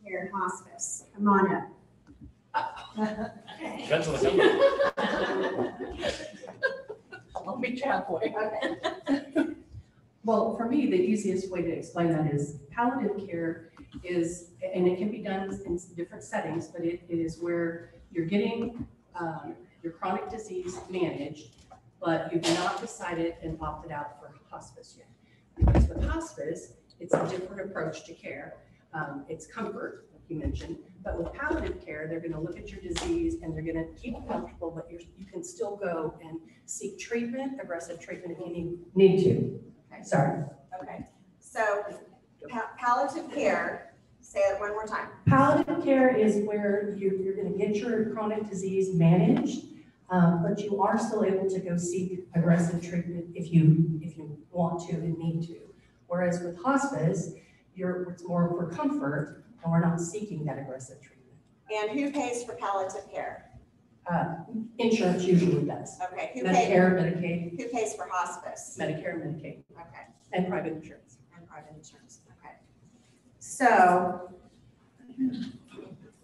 care and hospice? Come on up. Depends on the company. I'll meet you halfway. Okay. Well, for me, the easiest way to explain that is palliative care is, and it can be done in different settings, but it is where you're getting your chronic disease managed, but you've not decided and opted out for hospice yet. Because with hospice, it's a different approach to care. It's comfort, like you mentioned, but with palliative care, they're gonna look at your disease and they're gonna keep you comfortable, but you can still go and seek treatment, aggressive treatment if you need to. Okay. Sorry. Okay. So palliative care, say it one more time. Palliative care is where you're going to get your chronic disease managed, but you are still able to go seek aggressive treatment if you want to and need to. Whereas with hospice, it's more for comfort, and we're not seeking that aggressive treatment. And who pays for palliative care? Insurance usually does. Okay. Medicare, Medicaid, Who pays for hospice? Medicare, Medicaid, Okay. and private insurance. And private insurance. Okay. So,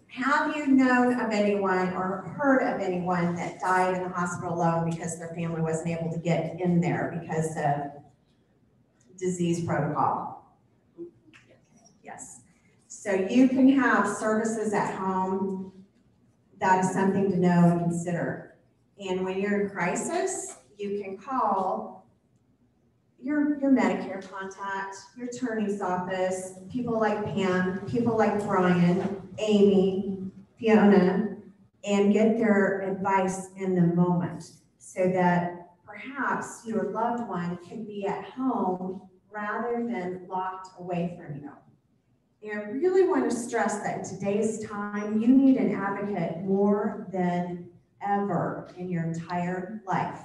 have you known of anyone or heard of anyone that died in the hospital alone because their family wasn't able to get in there because of disease protocol? Yes. So you can have services at home. That is something to know and consider. And when you're in crisis, you can call your Medicare contact, your attorney's office, people like Pam, people like Brian, Amy, Fiona, and get their advice in the moment so that perhaps your loved one can be at home rather than locked away from you. And I really want to stress that in today's time, you need an advocate more than ever in your entire life.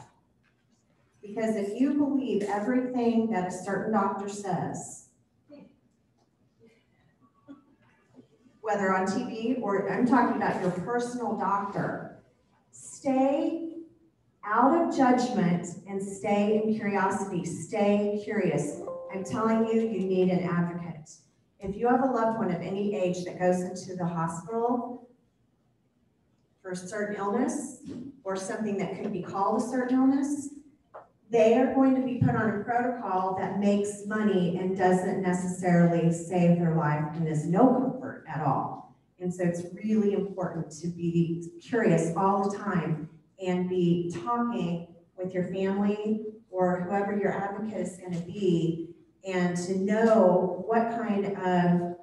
Because if you believe everything that a certain doctor says, whether on TV or I'm talking about your personal doctor, stay out of judgment and stay in curiosity, stay curious. I'm telling you, you need an advocate. If you have a loved one of any age that goes into the hospital for a certain illness or something that could be called a certain illness, they are going to be put on a protocol that makes money and doesn't necessarily save their life and is no comfort at all. And so it's really important to be curious all the time and be talking with your family or whoever your advocate is going to be, and to know what kind of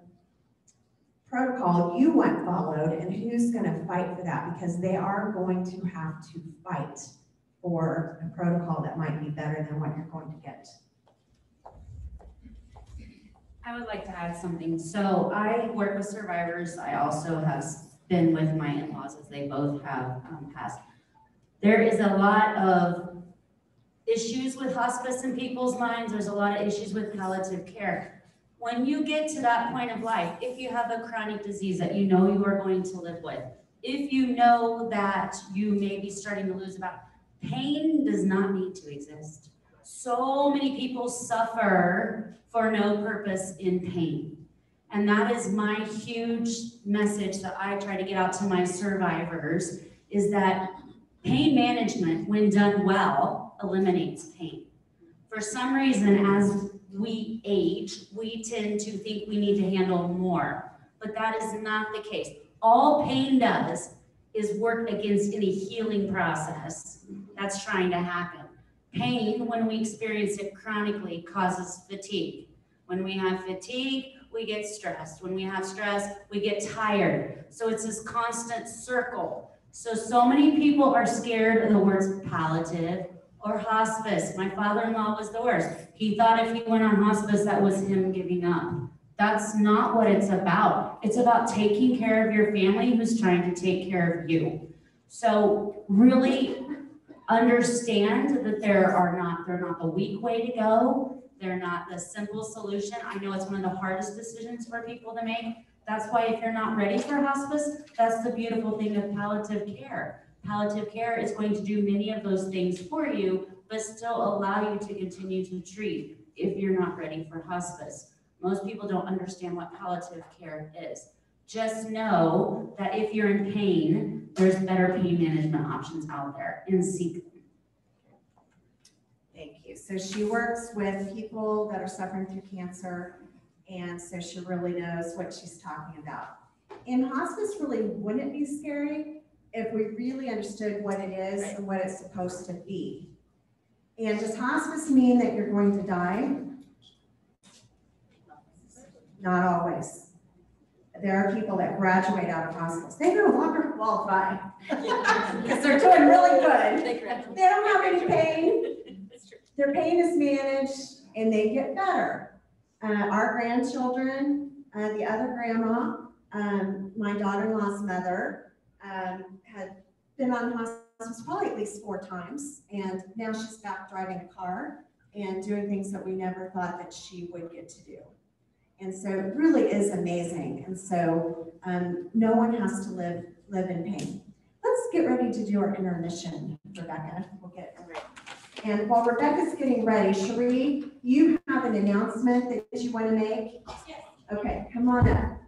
protocol you want followed and who's going to fight for that, because they are going to have to fight for a protocol that might be better than what you're going to get. I would like to add something. So I work with survivors. I also have been with my in-laws as they both have passed. There is a lot of issues with hospice in people's minds. There's a lot of issues with palliative care. When you get to that point of life, if you have a chronic disease that you know you are going to live with, if you know that you may be starting to lose about, pain does not need to exist. So many people suffer for no purpose in pain. And that is my huge message that I try to get out to my survivors, is that pain management, when done well, eliminates pain. For some reason, as we age, we tend to think we need to handle more, but that is not the case. All pain does is work against any healing process that's trying to happen. Pain, when we experience it chronically, causes fatigue. When we have fatigue, we get stressed. When we have stress, we get tired. So it's this constant circle. So many people are scared of the words palliative or hospice. My father-in-law was the worst. He thought if he went on hospice, that was him giving up. That's not what it's about. It's about taking care of your family who's trying to take care of you. So really understand that they're not the weak way to go. They're not the simple solution. I know it's one of the hardest decisions for people to make. That's why if you're not ready for hospice, that's the beautiful thing of palliative care. Palliative care is going to do many of those things for you, but still allow you to continue to treat if you're not ready for hospice. Most people don't understand what palliative care is. just know that if you're in pain, there's better pain management options out there, and seek them. Thank you. So she works with people that are suffering through cancer, and so she really knows what she's talking about. And hospice really wouldn't be scary if we really understood what it is and what it's supposed to be. And does hospice mean that you're going to die? Not always. There are people that graduate out of hospice. They no longer qualify because they're doing really good. They don't have any pain. Their pain is managed and they get better. Our grandchildren, the other grandma, my daughter-in-law's mother, had been on hospice probably at least 4 times, and now she's back driving a car and doing things that we never thought that she would get to do. And so it really is amazing. And so no one has to live in pain. Let's get ready to do our intermission, Rebecca. We'll get ready. And while Rebecca's getting ready, Cherie, you have an announcement that you want to make? Yes. Okay, come on up.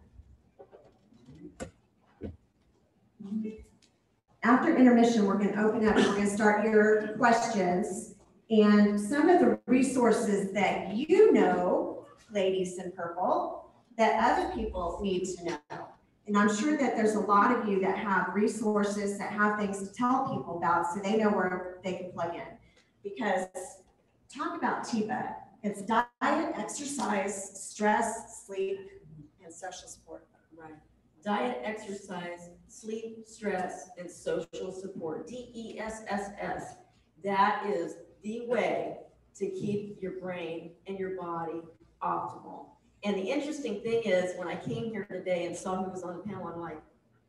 After intermission, we're going to open up, we're going to start your questions. And some of the resources that you know, ladies in purple, that other people need to know. And I'm sure that there's a lot of you that have resources, that have things to tell people about so they know where they can plug in. Because talk about TIBA. It's diet, exercise, stress, sleep, and social support. Right. Diet, exercise, sleep, stress, and social support. DESSS. That is the way to keep your brain and your body optimal. And the interesting thing is, when I came here today and saw who was on the panel, I'm like,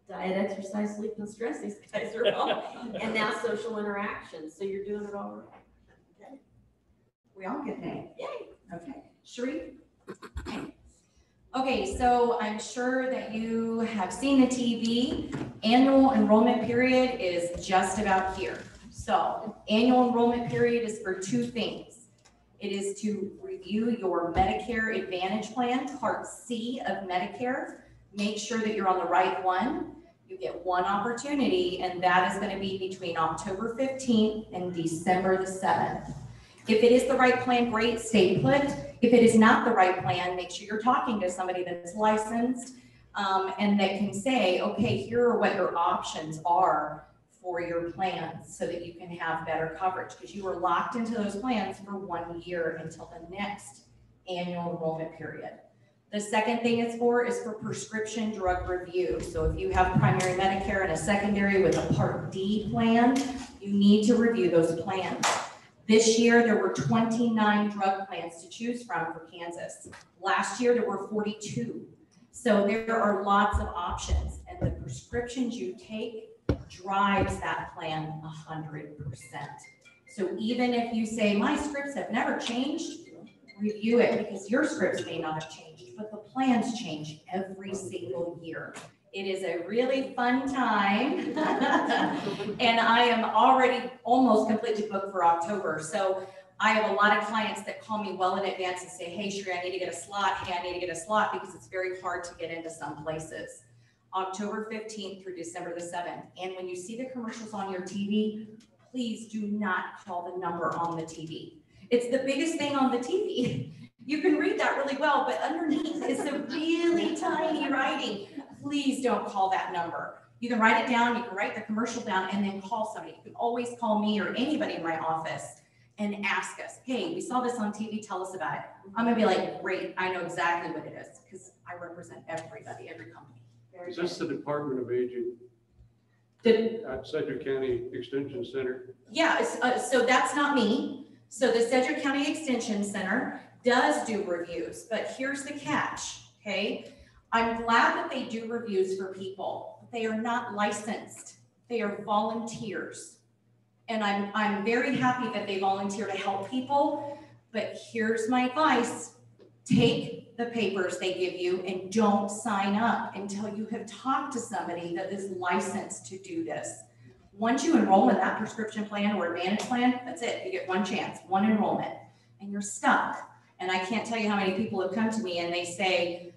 diet, exercise, sleep, and stress, these guys are all, and now social interaction. So you're doing it all right. Okay. We all get an A. Yay. Okay. Cherie? Okay, so I'm sure that you have seen the TV. Annual enrollment period is just about here. So annual enrollment period is for 2 things. It is to review your Medicare Advantage plan, Part C of Medicare. Make sure that you're on the right one. You get one opportunity, and that is going to be between October 15th and December the 7th. If it is the right plan, great, stay put. If it is not the right plan, make sure you're talking to somebody that's licensed and that can say, okay, here are what your options are for your plans so that you can have better coverage, because you were locked into those plans for 1 year until the next annual enrollment period. The second thing it's for is for prescription drug review. So if you have primary Medicare and a secondary with a Part D plan, you need to review those plans. This year, there were 29 drug plans to choose from for Kansas. Last year, there were 42. So there are lots of options, and the prescriptions you take drives that plan 100%. So even if you say, my scripts have never changed, review it, because your scripts may not have changed, but the plans change every single year. It is a really fun time. And I am already almost completely booked for October. So I have a lot of clients that call me well in advance and say, hey, Sheree, I need to get a slot. Hey, I need to get a slot, because it's very hard to get into some places. October 15th through December the 7th. And when you see the commercials on your TV, please do not call the number on the TV. It's the biggest thing on the TV. You can read that really well, but underneath is the really tiny writing. Please don't call that number. You can write it down, you can write the commercial down, and then call somebody. You can always call me or anybody in my office and ask us, hey, we saw this on TV, tell us about it. I'm gonna be like, great, I know exactly what it is, because I represent everybody, every company. Very Is this the Department of Aging at Sedgwick County Extension Center? Yeah, so that's not me. So the Sedgwick County Extension Center does do reviews, but here's the catch, okay? I'm glad that they do reviews for people, but they are not licensed. They are volunteers. And I'm very happy that they volunteer to help people, but here's my advice. Take the papers they give you and don't sign up until you have talked to somebody that is licensed to do this. Once you enroll in that prescription plan or advantage plan, that's it. You get one chance, one enrollment, and you're stuck. And I can't tell you how many people have come to me and they say,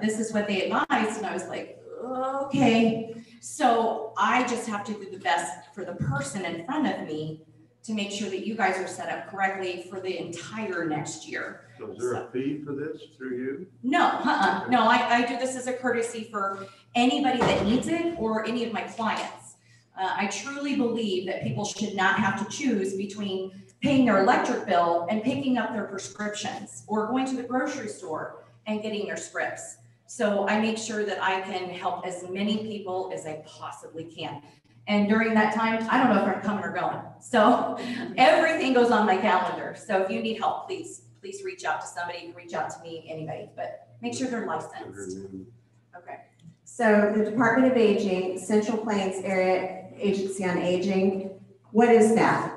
this is what they advised, and I was like, okay. So I just have to do the best for the person in front of me to make sure that you guys are set up correctly for the entire next year. So is there a fee for this through you? No, no, I do this as a courtesy for anybody that needs it or any of my clients. I truly believe that people should not have to choose between paying their electric bill and picking up their prescriptions, or going to the grocery store and getting their scripts. So I make sure that I can help as many people as I possibly can. And during that time, I don't know if I'm coming or going. So everything goes on my calendar. So if you need help, please reach out to somebody. You can reach out to me, anybody, but make sure they're licensed. Okay. So the Department of Aging, Central Plains Area Agency on Aging, what is that?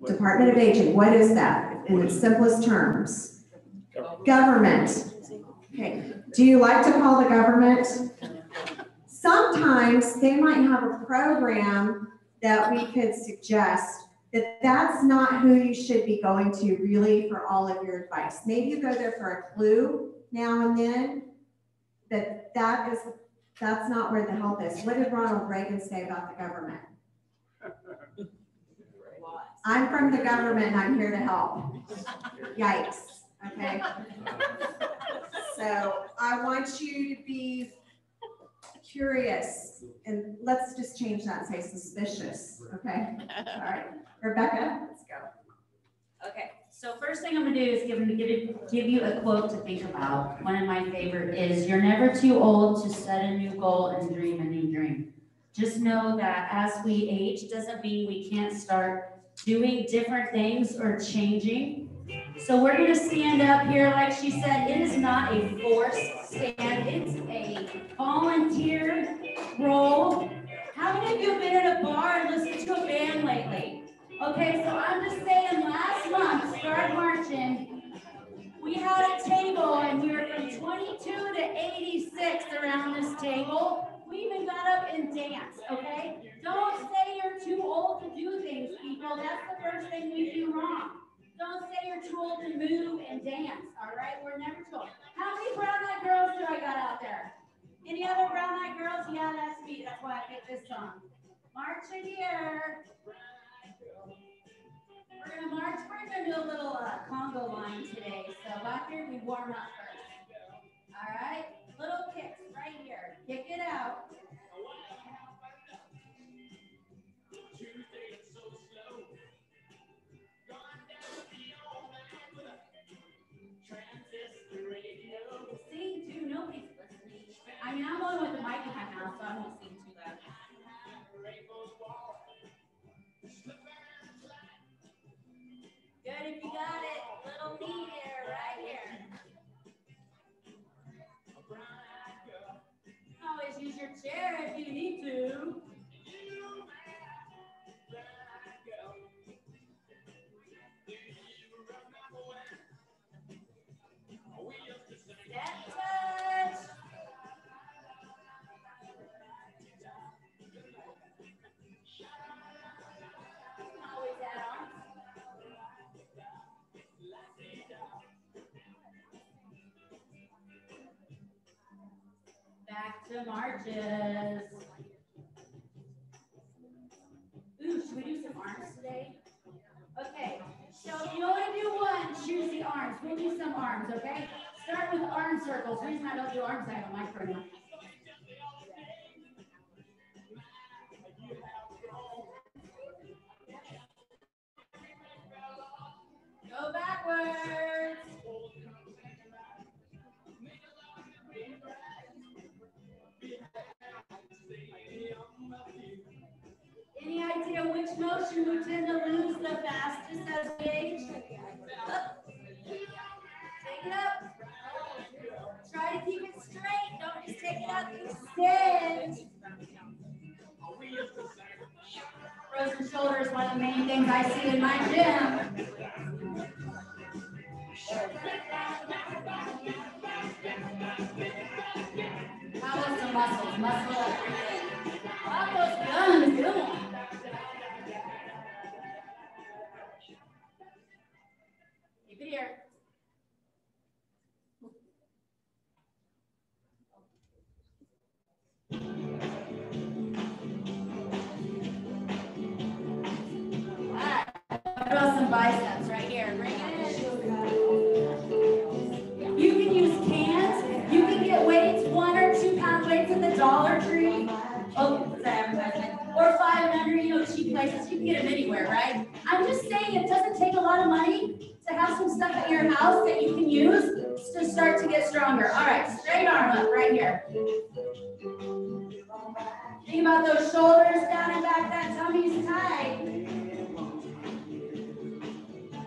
Department of Aging, what is that in its simplest terms? Government. Okay. Do you like to call the government? Sometimes they might have a program that we could suggest that that's not who you should be going to really for all of your advice. Maybe you go there for a clue now and then, that's not where the help is. What did Ronald Reagan say about the government? I'm from the government and I'm here to help. Yikes, okay? So I want you to be curious, and let's just change that and say suspicious, okay? All right, Rebecca, let's go. Okay, so first thing I'm gonna do is give you a quote to think about. One of my favorite is, "You're never too old to set a new goal and dream a new dream." Just know that as we age, doesn't mean we can't start doing different things or changing. So we're gonna stand up here, like she said, it is not a forced stand, it's a volunteer role. How many of you have been at a bar and listened to a band lately? Okay, so I'm just saying, last month, start marching, we had a table and we were from 22 to 86 around this table. We even got up and danced, okay? Don't say you're too old to do things, people. That's the first thing we do wrong. Don't say you're too old to move and dance, all right? We're never too old. How many brown eyed girls do I got out there? Any other brown eyed girls? Yeah, that's me. That's why I picked this song. March in here. We're gonna march. We're gonna do a little Congo line today. So back here, we warm up first. All right? Little kicks right here. Kick it out. Sing too, nobody's listening. I mean, I'm going with the mic in my mouth, so I won't sing too loud. Good, if you got it. Little knee here, right here. Always use your chair if you need to. Step touch. Always add on. Back to marches. Ooh, should we do some arms today? Okay, so if you only do one, choose the arms. We'll do some arms, okay? Start with arm circles. The reason I don't do arms, I have a microphone. Go backwards. Any idea which motion we tend to lose the fastest as we age? Up. Take it up. Try to keep it straight. Don't just take it up. Extend. Frozen shoulder is one of the main things I see in my gym. How was the muscles? Muscle up. Pop those guns. Good one. Keep it here. biceps right here. Bring it in. You can use cans. You can get weights, 1 or 2 pound weights at the Dollar Tree. Oh, is that advertisement? Or 5 and under, cheap places. You can get them anywhere, right? I'm just saying it doesn't take a lot of money to have some stuff at your house that you can use to start to get stronger. All right, straight arm up right here. Think about those shoulders down and back, that tummy's tight.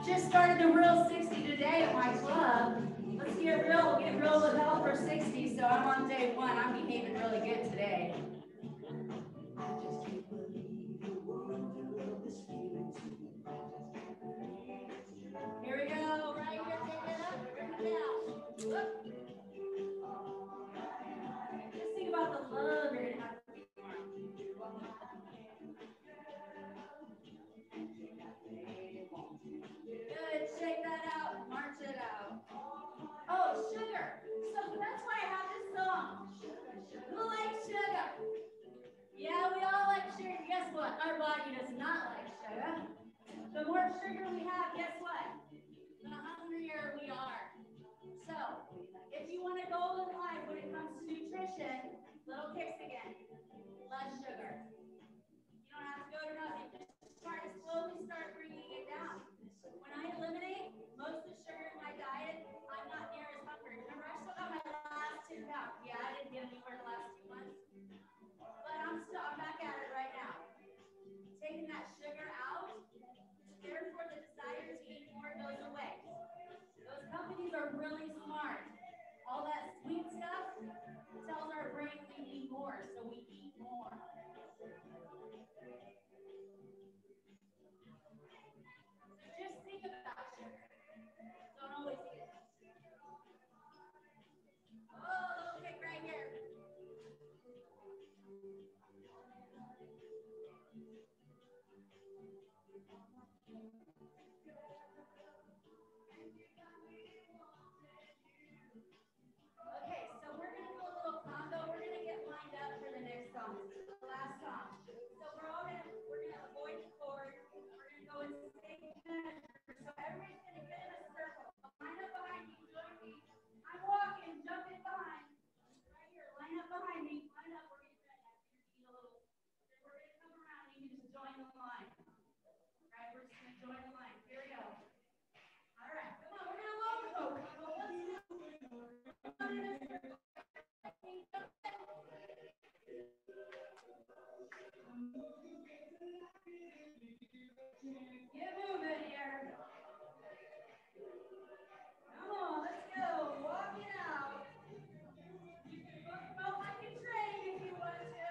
Just started the Real 60 today at my club. Let's get real with health for 60. So I'm on day 1. I'm behaving really good today. Here we go, right here, take it up, bring it down. Whoop. Just think about the love you're gonna have. Good, shake that out, march it out. Oh, sugar. So that's why I have this song. Who likes sugar? Yeah, we all like sugar. Guess what? Our body does not like sugar. The more sugar we have, guess what? The hungrier we are. So, if you want to go in life when it comes to nutrition, little kicks again. Less sugar. You don't have to go to nothing. Just try to slowly start bringing it down. When I eliminate most of the sugar in my diet, I'm not near as hungry. Remember, I still got my last 2 pounds. Yeah, I didn't get anywhere the last 2 months, but I'm back at it right now. Taking that sugar out, therefore the desire to eat more goes away. Those companies are really smart. All that sweet stuff tells our brain we need more, so we eat more. Just think about sugar. Don't always eat it. Oh, little kick right here. Okay, so we're going to do a little combo. We're going to get lined up for the next song. This is the last song. So we're going to avoid the chord. We're going to go in sync measure. So everybody's going to get in a circle. Line up behind me, join me. I'm walking, jump in behind. Right here, line up behind me. Line up. We're going to come around. You need to join the line. Right, we're just going to join the line. Here we go. All right, come on. We're going to low poke. Get moving here. Come on, let's go. Walk it out. You can book them out like a train if you want to.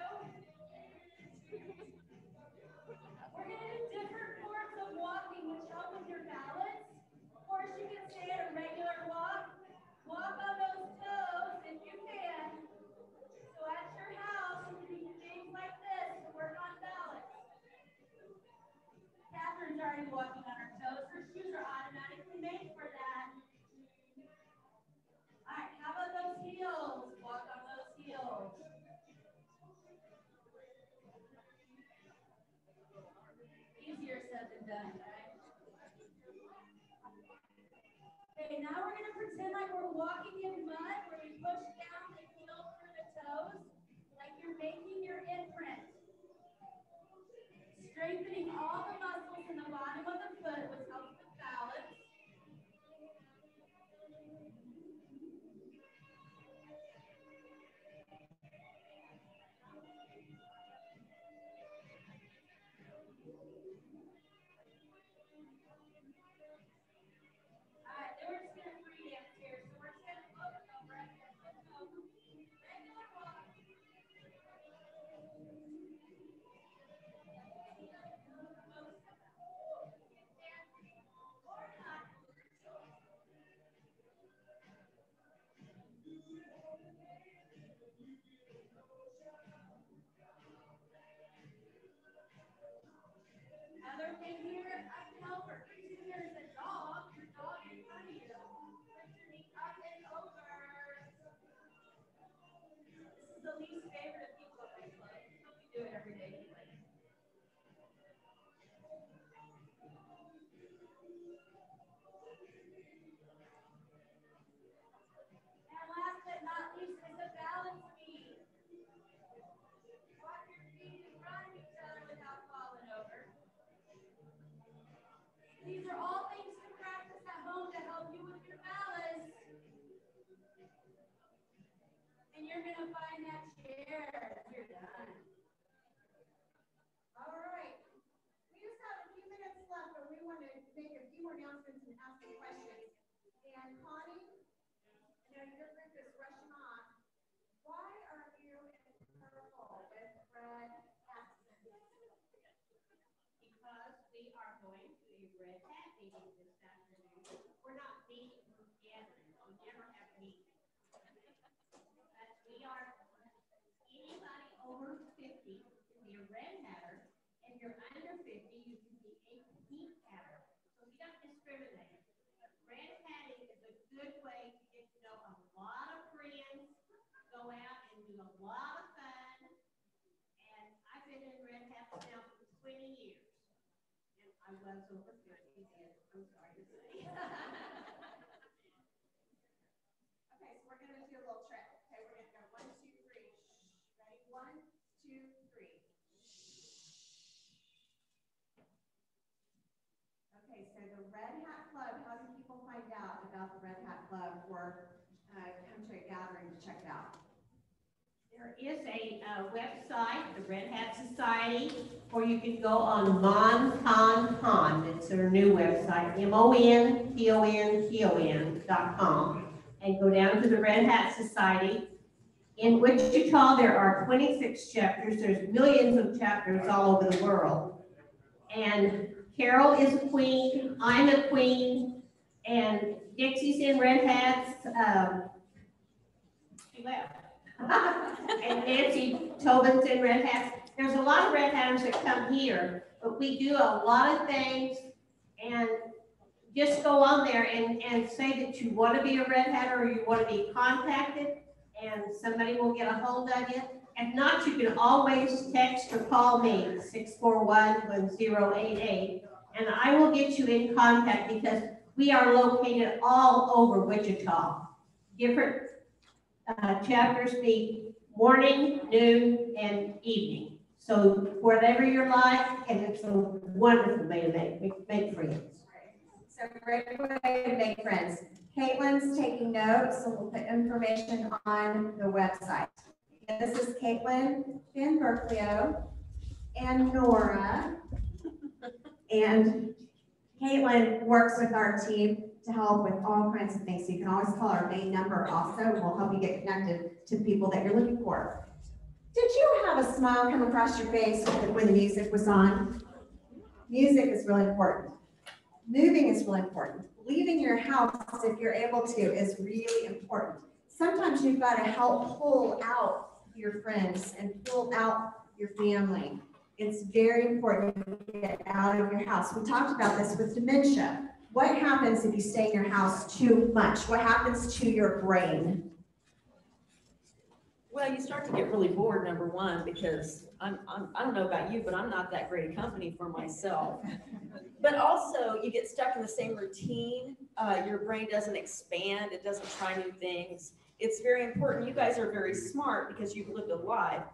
We're going to do different forms of walking, which help with your balance. Of course, you can stay at a regular walk. Walk on those toes if you can. So at your house, you can do things like this to work on balance. Catherine's already walking on her toes. Her shoes are automatically made for that. All right, how about those heels? Walk on those heels. Easier said than done, right? Okay, now we're going to pretend like we're walking in mud where we push down the heel through the toes, like you're making your imprint. Strengthening all the muscles in the bottom of the foot, which helps with balance. All right, then we're just going to free dance here. So we're just going to look over right here. you're gonna find that chair. You're done. All right. We just have a few minutes left, but we want to make a few more announcements and ask some questions. And Connie, I know your group is rushing off. Why are you in purple with red accents? Because we are going to a red hat meeting this afternoon. We're not meeting, we're gathering. We never have meetings. But we are, anybody over 50 can be a red hatter, and if you're under 50, you can be a pink hatter. So we don't discriminate. Red hatting is a good way to get to know a lot of friends, go out and do a lot of fun. And I've been in red hats now for 20 years. And I was over 50 then, I'm sorry to say. Okay, so we're going to do a little trick. Okay, we're going to go 1, 2, 3. Ready? 1, 2, 3. Okay, so the Red Hat Club, how do people find out about the Red Hat Club or come to a gathering to check it out? There is a website, the Red Hat Society, or you can go on MonCon. It's their new website, MonCon.com, and go down to the Red Hat Society. In Wichita, there are 26 chapters. There's millions of chapters all over the world. And Carol is a queen, I'm a queen, and Dixie's in Red Hats. She left. And Nancy Tobin's in Red Hats. There's a lot of Red Hatters that come here, but we do a lot of things. And just go on there and say that you want to be a Red Hatter or you want to be contacted, and somebody will get a hold of you. If not, you can always text or call me, 641-1088, and I will get you in contact because we are located all over Wichita. Different chapters be morning, noon, and evening. So whatever you're like, and it's a wonderful way to make friends. So great way to make friends. Caitlin's taking notes, so we'll put information on the website. And this is Caitlin Van Berklio and Nora. And Caitlin works with our team to help with all kinds of things. So you can always call our main number also, and we'll help you get connected to the people that you're looking for. Did you have a smile come across your face when the music was on? Music is really important. Moving is really important. Leaving your house, if you're able to, is really important. Sometimes you've got to help pull out your friends and pull out your family. It's very important to get out of your house. We talked about this with dementia. What happens if you stay in your house too much? What happens to your brain? Well, you start to get really bored, number one, because I don't know about you, but I'm not that great a company for myself. But also, you get stuck in the same routine. Your brain doesn't expand. It doesn't try new things. It's very important. You guys are very smart because you've lived a life.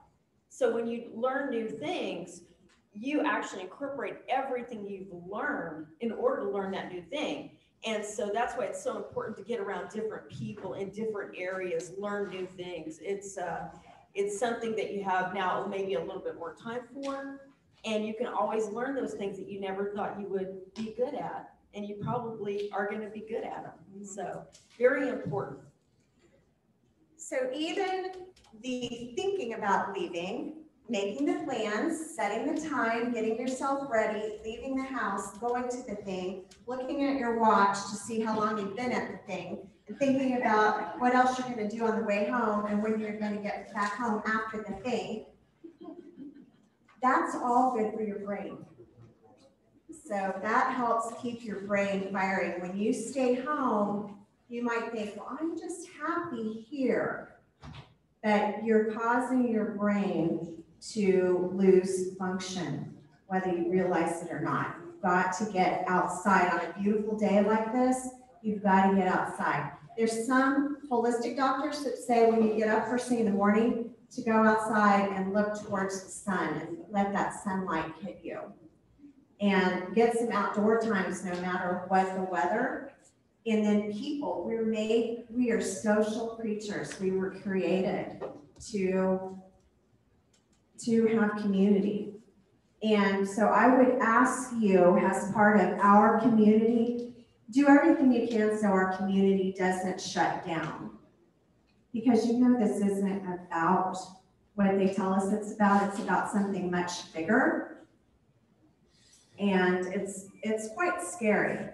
So when you learn new things, you actually incorporate everything you've learned in order to learn that new thing. And so that's why it's so important to get around different people in different areas, learn new things. It's something that you have now maybe a little bit more time for, and you can always learn those things that you never thought you would be good at, and you probably are going to be good at them. So very important. So even the thinking about leaving, making the plans, setting the time, getting yourself ready, leaving the house, going to the thing, looking at your watch to see how long you've been at the thing, and thinking about what else you're going to do on the way home and when you're going to get back home after the thing, that's all good for your brain. So that helps keep your brain firing. When you stay home, you might think, well, I'm just happy here. But you're causing your brain to lose function, whether you realize it or not. You've got to get outside on a beautiful day like this. You've got to get outside. There's some holistic doctors that say when you get up first thing in the morning to go outside and look towards the sun and let that sunlight hit you. And get some outdoor times no matter what the weather. And then people, we are social creatures. We were created to have community. And so I would ask you, as part of our community, do everything you can so our community doesn't shut down. Because you know this isn't about what they tell us it's about something much bigger. And it's quite scary.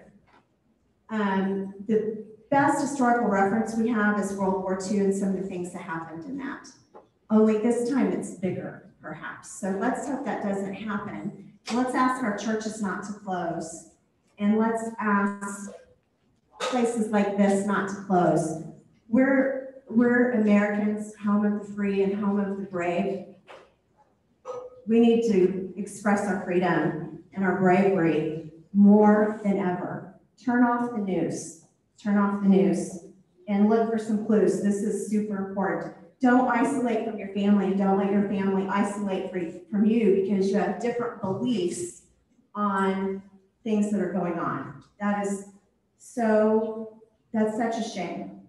The best historical reference we have is World War II and some of the things that happened in that. Only this time it's bigger, perhaps. So let's hope that doesn't happen. Let's ask our churches not to close. And let's ask places like this not to close. We're Americans, home of the free and home of the brave. We need to express our freedom and our bravery more than ever. Turn off the news. Turn off the news and look for some clues. This is super important. Don't isolate from your family and don't let your family isolate from you because you have different beliefs on things that are going on. That's such a shame.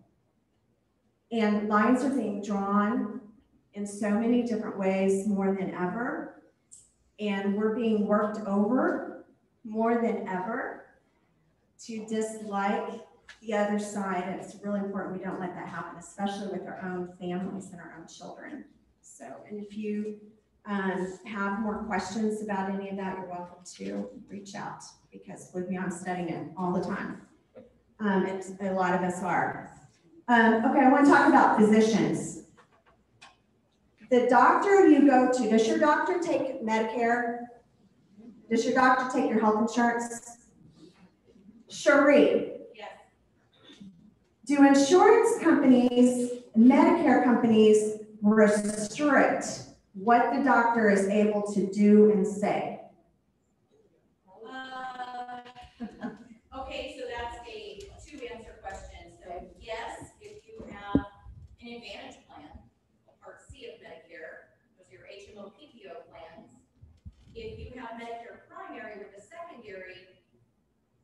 And lines are being drawn in so many different ways more than ever. And we're being worked over more than ever to dislike the other side. And it's really important we don't let that happen, especially with our own families and our own children. So, and if you have more questions about any of that, you're welcome to reach out because believe me, I'm studying it all the time. And a lot of us are. Okay, I want to talk about physicians. The doctor you go to, does your doctor take Medicare? Does your doctor take your health insurance? Cherie. Yes. Do insurance companies, Medicare companies restrict what the doctor is able to do and say? Okay, so that's a two-answer question. So yes, if you have an Advantage plan, Part C of Medicare, those are your HMO PPO plans. If you have Medicare primary with a secondary,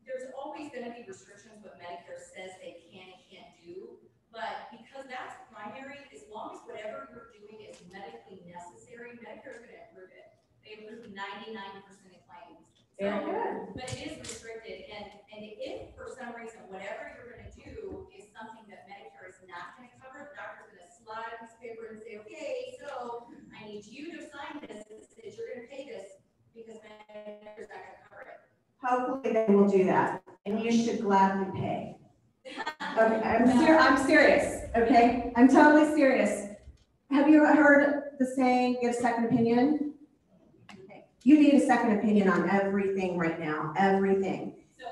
there's always going to be restrictions what Medicare says they can and can't do. But because that's primary, as long as whatever you're doing is medically necessary, Medicare is going to approve it. They approve 99% of claims. Very good. But it is restricted, and if for some reason, whatever you're gonna do is something that Medicare is not gonna cover, the doctor's gonna slide a piece of paper and say, okay, so I need you to sign this, that says you're gonna pay this, because Medicare's not gonna cover it. Hopefully they will do that, and you should gladly pay. Okay, I'm serious, okay? I'm totally serious. Have you heard the saying, get a second opinion? You need a second opinion on everything right now, everything. So,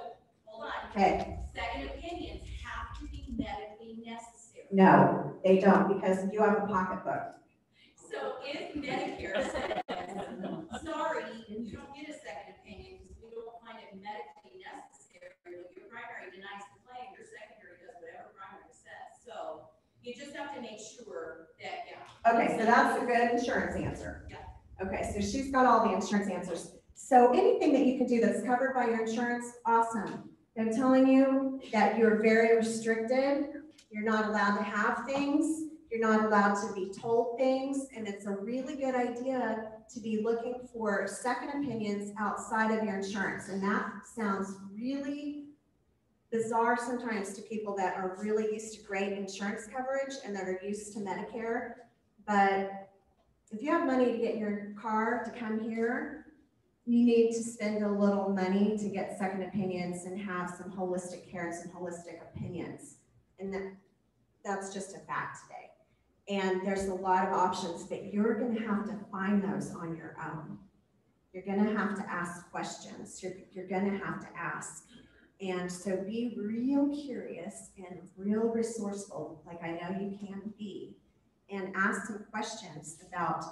hold on. Okay. Second opinions have to be medically necessary. No, they don't, because you have a pocketbook. So if Medicare says, sorry, you don't get a second opinion because we don't find it medically necessary, your primary denies the claim, your secondary does whatever primary says. So you just have to make sure that, yeah. Okay, so that's a good insurance answer. Yeah. Okay, so she's got all the insurance answers. So anything that you can do that's covered by your insurance, awesome. I'm telling you that you're very restricted. You're not allowed to have things. You're not allowed to be told things. And it's a really good idea to be looking for second opinions outside of your insurance. And that sounds really bizarre sometimes to people that are really used to great insurance coverage and that are used to Medicare. But if you have money to get your car to come here, you need to spend a little money to get second opinions and have some holistic care and some holistic opinions. And that's just a fact today. And there's a lot of options, but you're going to have to find those on your own. You're going to have to ask questions. You're going to have to ask. And so be real curious and real resourceful, like I know you can be, and ask some questions about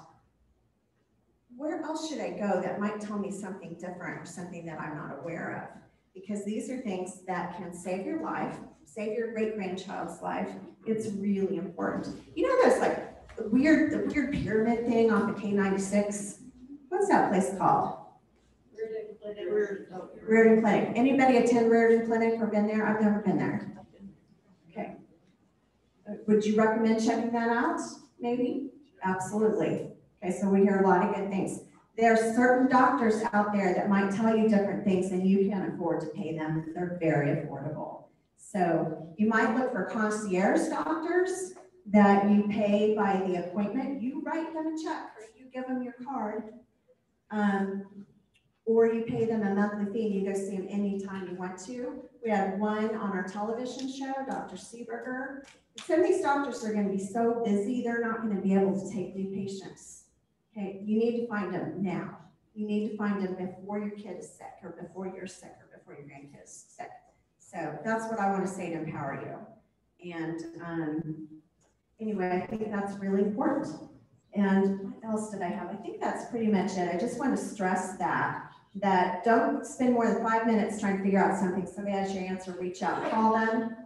where else should I go that might tell me something different or something that I'm not aware of? Because these are things that can save your life, save your great-grandchild's life. It's really important. You know there's like the weird pyramid thing off of K96? What's that place called? Reardon Clinic. Anybody attend Reardon Clinic or been there? I've never been there. Okay. Would you recommend checking that out? Maybe? Absolutely. Okay, so we hear a lot of good things. There are certain doctors out there that might tell you different things and you can't afford to pay them. They're very affordable. So you might look for concierge doctors that you pay by the appointment. You write them a check or you give them your card. Or you pay them a monthly fee and you go see them anytime you want to. We had one on our television show, Dr. Seeberger. Some of these doctors are going to be so busy, they're not going to be able to take new patients. Okay, you need to find them now. You need to find them before your kid is sick or before you're sick or before your grandkid is sick. So that's what I want to say to empower you. And anyway, I think that's really important. And what else did I have? I think that's pretty much it. I just want to stress that don't spend more than 5 minutes trying to figure out something. Somebody has your answer, reach out, call them.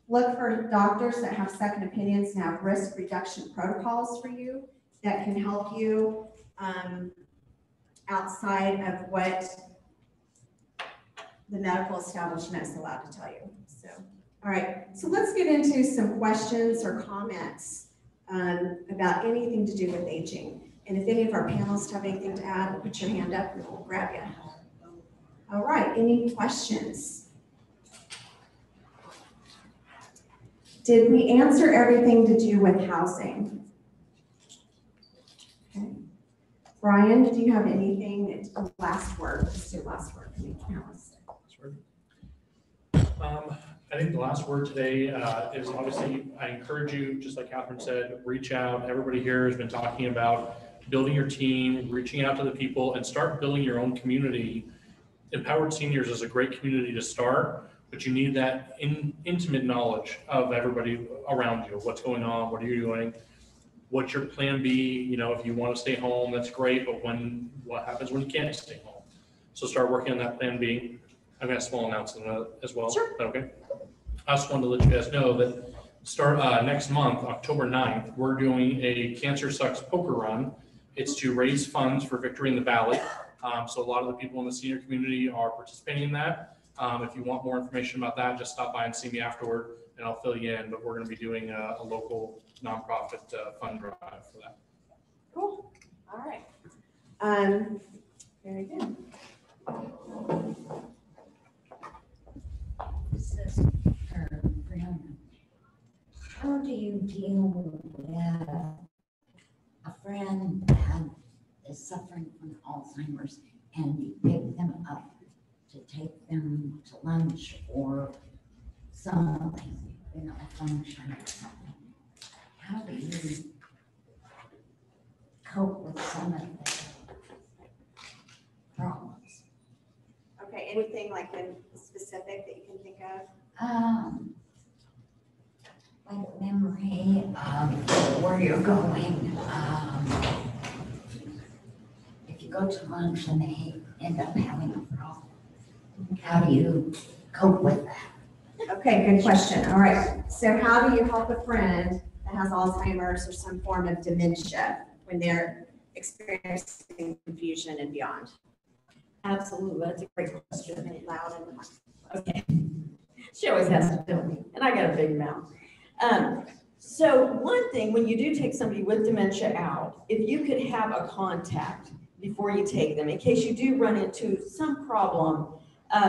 Look for doctors that have second opinions and have risk reduction protocols for you that can help you outside of what the medical establishment is allowed to tell you. So, all right, so let's get into some questions or comments about anything to do with aging. And if any of our panelists have anything to add, put your hand up and we'll grab you. All right, any questions? Did we answer everything to do with housing? Okay. Brian, do you have anything, last word? Let's do last word from the panelists. I think the last word today is obviously, I encourage you, just like Catherine said, reach out. Everybody here has been talking about building your team, reaching out to the people, and start building your own community. Empowered Seniors is a great community to start, but you need that intimate knowledge of everybody around you. What's going on? What are you doing? What's your plan B? You know, if you want to stay home, that's great, but what happens when you can't stay home? So start working on that plan B. I've got a small announcement as well. Sure. Okay. I just wanted to let you guys know that next month, October 9th, we're doing a Cancer Sucks poker run. It's to raise funds for Victory in the Valley. So a lot of the people in the senior community are participating in that. If you want more information about that, just stop by and see me afterward and I'll fill you in. But we're going to be doing a local nonprofit fund drive for that. Cool. All right. Very good. How do you deal with a friend that is suffering from Alzheimer's and you pick them up to take them to lunch or something, you know, a function or something? How do you cope with some of the problems? Okay, anything like in specific that you can think of? Like memory of where you're going. If you go to lunch and they end up having a problem, how do you cope with that? Okay, good question. All right. So how do you help a friend that has Alzheimer's or some form of dementia when they're experiencing confusion and beyond? Absolutely, that's a great question. Make it loud and Okay. She always has to tell me, and I got a big mouth. So one thing, when you do take somebody with dementia out, if you could have a contact before you take them, in case you do run into some problem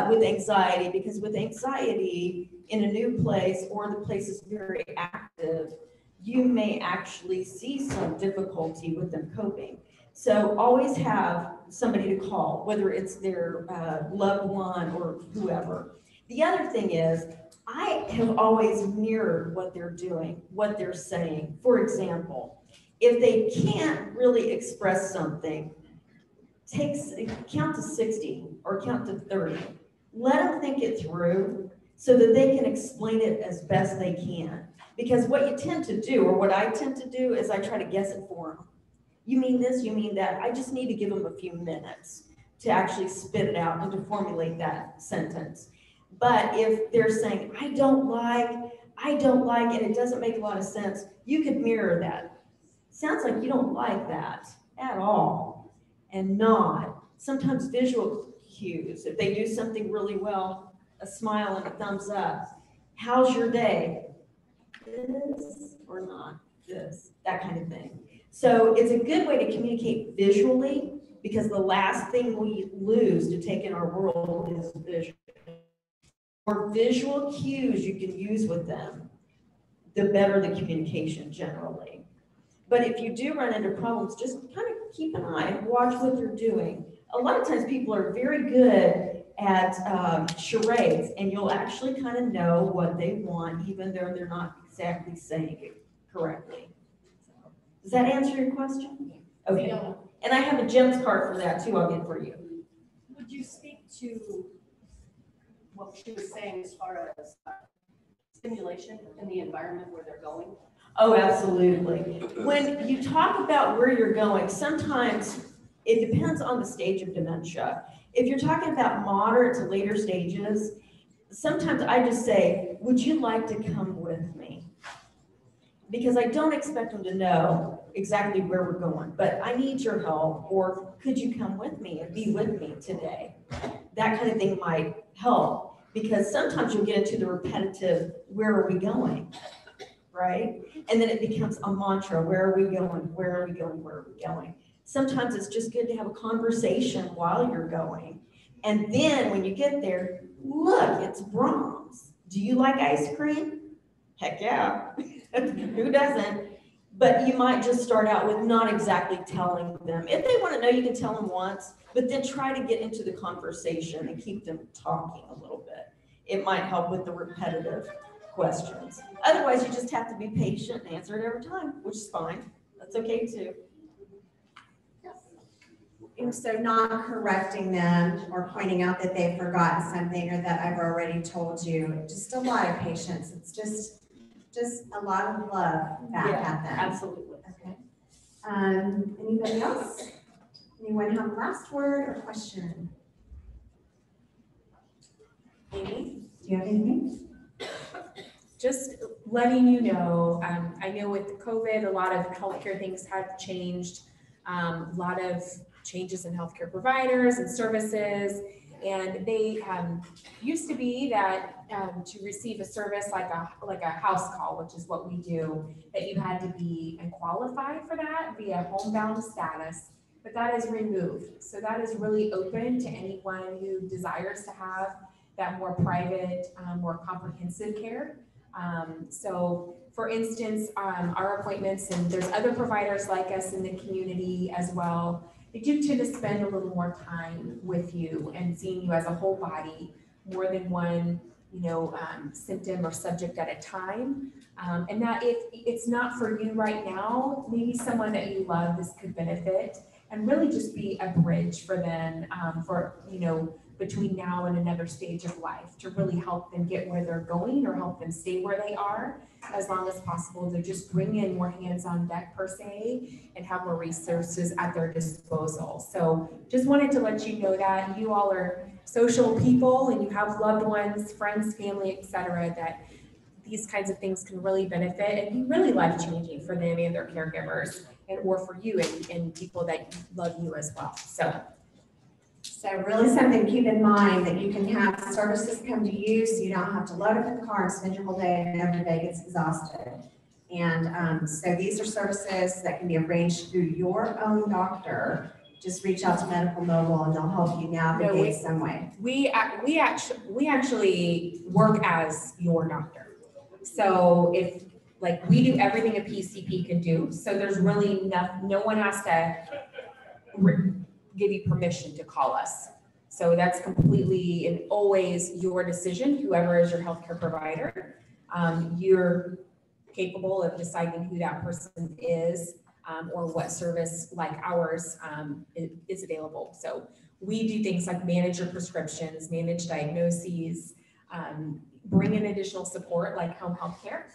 with anxiety, because with anxiety in a new place or the place is very active, you may actually see some difficulty with them coping. So always have somebody to call, whether it's their loved one or whoever. The other thing is, I have always mirrored what they're doing, what they're saying. For example, if they can't really express something, count to 60 or count to 30. Let them think it through so that they can explain it as best they can. Because what you tend to do, or what I tend to do, is I try to guess it for them. You mean this, you mean that. I just need to give them a few minutes to actually spit it out and to formulate that sentence. But if they're saying, I don't like, and it doesn't make a lot of sense, you could mirror that. Sounds like you don't like that at all, and nod. Sometimes visual cues. If they do something really well, a smile and a thumbs up. How's your day? This or not this, that kind of thing. So it's a good way to communicate visually, because the last thing we lose to take in our world is vision. More visual cues you can use with them, the better the communication generally. But if you do run into problems, just kind of keep an eye, watch what they're doing. A lot of times people are very good at charades, and you'll actually kind of know what they want, even though they're not exactly saying it correctly. Does that answer your question? Okay. And I have a GEMS card for that too, I'll get for you. Would you speak to what she was saying as far as stimulation in the environment where they're going? Oh, absolutely. When you talk about where you're going, sometimes it depends on the stage of dementia. If you're talking about moderate to later stages, sometimes I just say, would you like to come with me? Because I don't expect them to know exactly where we're going, but I need your help, or could you come with me and be with me today? That kind of thing might help, because sometimes you'll get into the repetitive, where are we going? Right? And then it becomes a mantra, where are we going? Where are we going? Where are we going? Sometimes it's just good to have a conversation while you're going. And then when you get there, look, it's Brahms. Do you like ice cream? Heck yeah. Who doesn't? But you might just start out with not exactly telling them. If they want to know, you can tell them once, but then try to get into the conversation and keep them talking a little bit. It might help with the repetitive questions. Otherwise, you just have to be patient and answer it every time, which is fine. That's okay too. And so not correcting them or pointing out that they've forgotten something or that I've already told you, just a lot of patience. It's just a lot of love back at them. Absolutely. Okay. Anybody else? Anyone have a last word or question? Amy, do you have anything? Just letting you know, I know with COVID, a lot of healthcare things have changed, a lot of changes in healthcare providers and services. And they used to be that to receive a service like a house call, which is what we do, that you had to be and qualify for that via homebound status, but that is removed. So that is really open to anyone who desires to have that more private, more comprehensive care. So for instance, our appointments, and there's other providers like us in the community as well, they do tend to spend a little more time with you and seeing you as a whole body, more than one, symptom or subject at a time. And that if it's not for you right now, maybe someone that you love, this could benefit, and really just be a bridge for them, between now and another stage of life, to really help them get where they're going or help them stay where they are as long as possible, to just bring in more hands on deck per se and have more resources at their disposal. So just wanted to let you know that you all are social people and you have loved ones, friends, family, etc., that these kinds of things can really benefit and be really life-changing for them and their caregivers, and or for you and people that love you as well. So really something to keep in mind, that you can have services come to you so you don't have to load up in the car and spend your whole day and every day gets exhausted. And so these are services that can be arranged through your own doctor. Just reach out to Medical Mobile and they'll help you navigate some way. We actually work as your doctor. So if, we do everything a PCP can do. So there's really no one has to give you permission to call us. So that's completely and always your decision, whoever is your healthcare provider. You're capable of deciding who that person is, or what service like ours is available. So we do things like manage your prescriptions, manage diagnoses, bring in additional support like home health care,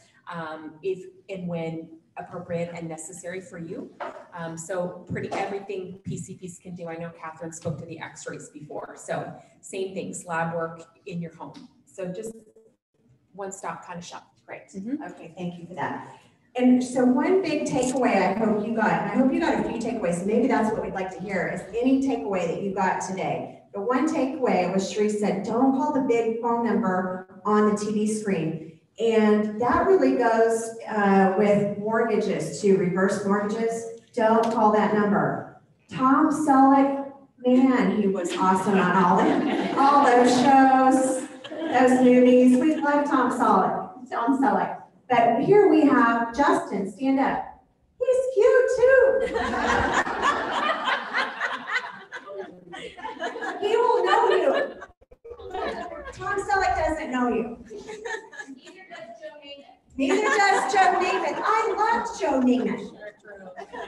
if and when appropriate and necessary for you. So pretty everything PCPs can do. I know Catherine spoke to the x-rays before. So same things, lab work in your home. So just one-stop kind of shop. Great. Okay, thank you for that. And so one big takeaway I hope you got, and I hope you got a few takeaways, so maybe that's what we'd like to hear, is any takeaway that you got today. The one takeaway was Sheree said, don't call the big phone number on the TV screen. And that really goes with mortgages too, reverse mortgages. Don't call that number. Tom Selleck, man, he was awesome on all those shows, those movies. We love Tom Selleck. But here we have Justin, stand up. He's cute too. He will know you. Tom Selleck doesn't know you. Neither does Joe Namath. I love Joe Namath.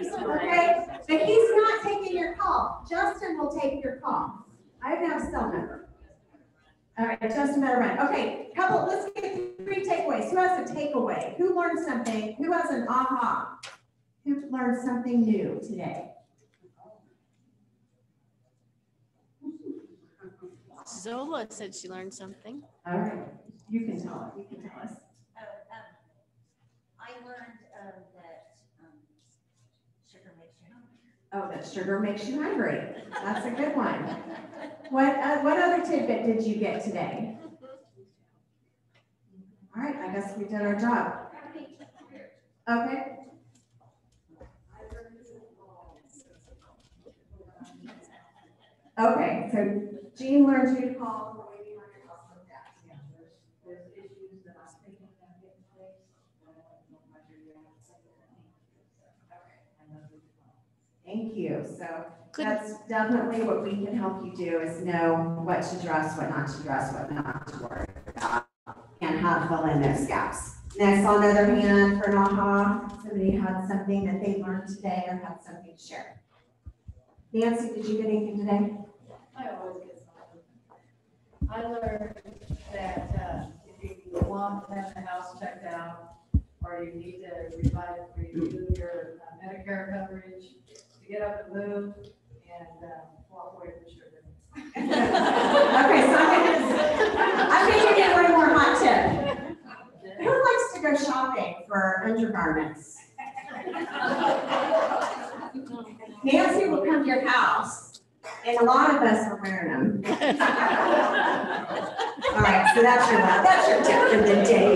Okay, but he's not taking your call. Justin will take your call. I don't have a cell number. All right, Justin better run. Okay, let's get 3 takeaways. Who has a takeaway? Who learned something? Who has an aha? Who learned something new today? Zola said she learned something. All right, you can tell us. I learned that sugar makes you hungry. Oh, that sugar makes you hungry. That's a good one. What other tidbit did you get today? All right, I guess we did our job. Okay. Okay, so Jean learned who to call for waiting on your house like that. There's issues that I'm thinking of getting fixed. Thank you. So that's definitely what we can help you do is know what to dress, what not to dress, what not to worry about, and how to fill in those gaps. Next, on the other hand, for an aha, somebody had something that they learned today or had something to share. Nancy, did you get anything today? I always get something. I learned that if you want to have the house checked out, or you need to review your Medicare coverage, to get up and move and walk away from sugar. Okay, so I'm going to give you one more hot tip. Who likes to go shopping for undergarments? Nancy will come to your house, and a lot of us are wearing them. All right, so that's your tip for the day.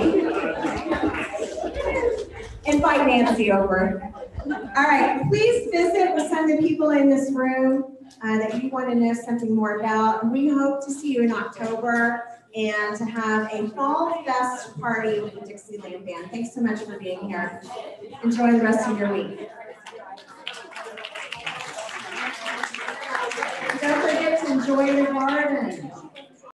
Invite Nancy over. All right, please visit with some of the people in this room that you want to know something more about. And we hope to see you in October and to have a fall fest party with the Dixieland Band. Thanks so much for being here. Enjoy the rest of your week. Don't forget to enjoy the garden.